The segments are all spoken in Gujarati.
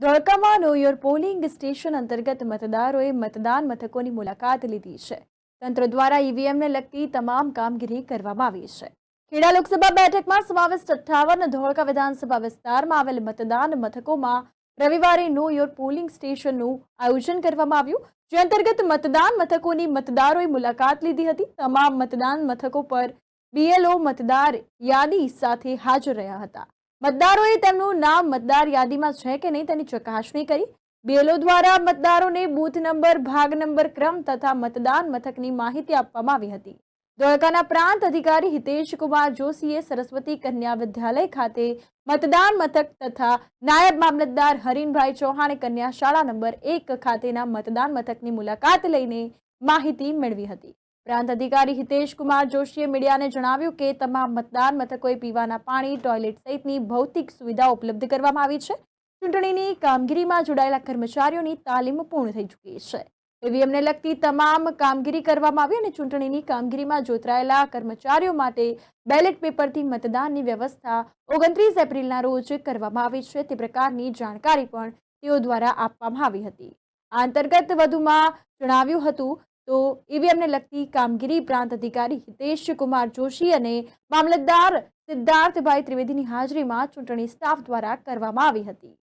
ધોળકામાં નો યોર પોલિંગ સ્ટેશન અંતર્ગત મતદારોએ મતદાન મથકોની મુલાકાત લીધી છે. તંત્ર દ્વારા ઈવીએમને લગતી તમામ કામગીરી કરવામાં આવી છે. ખેડા લોકસભા બેઠકમાં સમાવિષ્ટ 58 ધોળકા વિધાનસભા વિસ્તારમાં આવેલ મતદાન મથકોમાં રવિવારે નો યોર પોલિંગ સ્ટેશનનું આયોજન કરવામાં આવ્યું, જે અંતર્ગત મતદાન મથકોની મતદારોએ મુલાકાત લીધી હતી. તમામ મતદાન મથકો પર બીએલઓ મતદાર યાદી સાથે હાજર રહ્યા હતા. મતદારોએ તેમનું નામ મતદાર યાદીમાં છે કે નહીં તેની ચકાસણી કરી. બીએલઓ દ્વારા મતદારોને બૂથ નંબર, ભાગ નંબર, ક્રમ તથા મતદાન મથકની માહિતી આપવામાં આવી હતી. ધોળકાના પ્રાંત અધિકારી હિતેશ કુમાર જોશીએ સરસ્વતી કન્યા વિદ્યાલય ખાતે મતદાન મથક તથા નાયબ મામલતદાર હરીનભાઈ ચૌહાણે કન્યા શાળા નંબર 1 ખાતેના મતદાન મથકની મુલાકાત લઈને માહિતી મેળવી હતી. પ્રાંત અધિકારી હિતેશ કુમાર જોશીએ મીડિયાને જણાવ્યું કે તમામ મતદાન મથકોએ પીવાના પાણી, ટોયલેટ સહિતની ભૌતિક સુવિધા ઉપલબ્ધ કરવામાં આવી છે. ચૂંટણીની કામગીરીમાં જોડાયેલા કર્મચારીઓની તાલીમ પૂર્ણ થઈ ચૂકી છે. ઈવીએમને લગતી તમામ કામગીરી કરવામાં આવી અને ચૂંટણીની કામગીરીમાં જોતરાયેલા કર્મચારીઓ માટે બેલેટ પેપરથી મતદાનની વ્યવસ્થા 29 એપ્રિલના રોજ કરવામાં આવી છે. તે પ્રકારની જાણકારી પણ તેઓ દ્વારા આપવામાં આવી હતી. આ અંતર્ગત વધુમાં જણાવ્યું હતું તો ઈવીએમને લગતી કામગીરી પ્રાંત અધિકારી હિતેશ કુમાર જોશી અને મામલતદાર સિદ્ધાર્થભાઈ ત્રિવેદીની હાજરીમાં ચૂંટણી સ્ટાફ દ્વારા કરવામાં આવી હતી.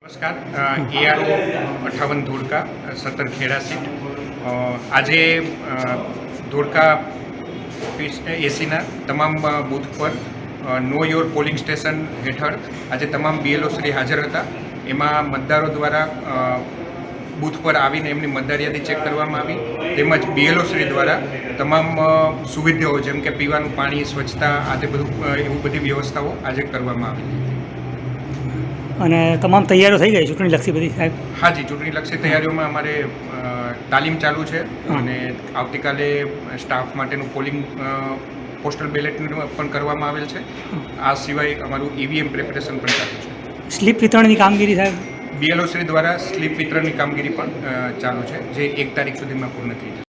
નમસ્કાર, એઆરઓ 58 ધોળકા 17 ખેડા સીટ. આજે ધોળકા એસીના તમામ બૂથ પર નો યોર પોલિંગ સ્ટેશન હેઠળ આજે તમામ બીએલઓ શ્રી હાજર હતા. એમાં મતદારો દ્વારા બૂથ પર આવીને એમની મતદાર યાદી ચેક કરવામાં આવી, તેમજ બીએલઓ શ્રી દ્વારા તમામ સુવિધાઓ જેમ કે પીવાનું પાણી, સ્વચ્છતા આદિ એવું બધી વ્યવસ્થાઓ આજે કરવામાં આવી. અને તમામ તૈયારીઓ થઈ ગઈ ચૂંટણીલક્ષી બધી સાહેબ? હાજી, ચૂંટણીલક્ષી તૈયારીઓમાં અમારે તાલીમ ચાલુ છે અને આવતીકાલે સ્ટાફ માટેનું પોલિંગ પોસ્ટલ બેલેટનું પણ કરવામાં આવેલ છે. આ સિવાય અમારું ઈવીએમ પ્રિપેરેશન પણ ચાલુ છે. સ્લીપ વિતરણની કામગીરી સાહેબ? બીએલઓ શ્રી દ્વારા સ્લીપ વિતરણની કામગીરી પણ ચાલુ છે, જે 1 તારીખ સુધીમાં પૂર્ણ થઈ જશે.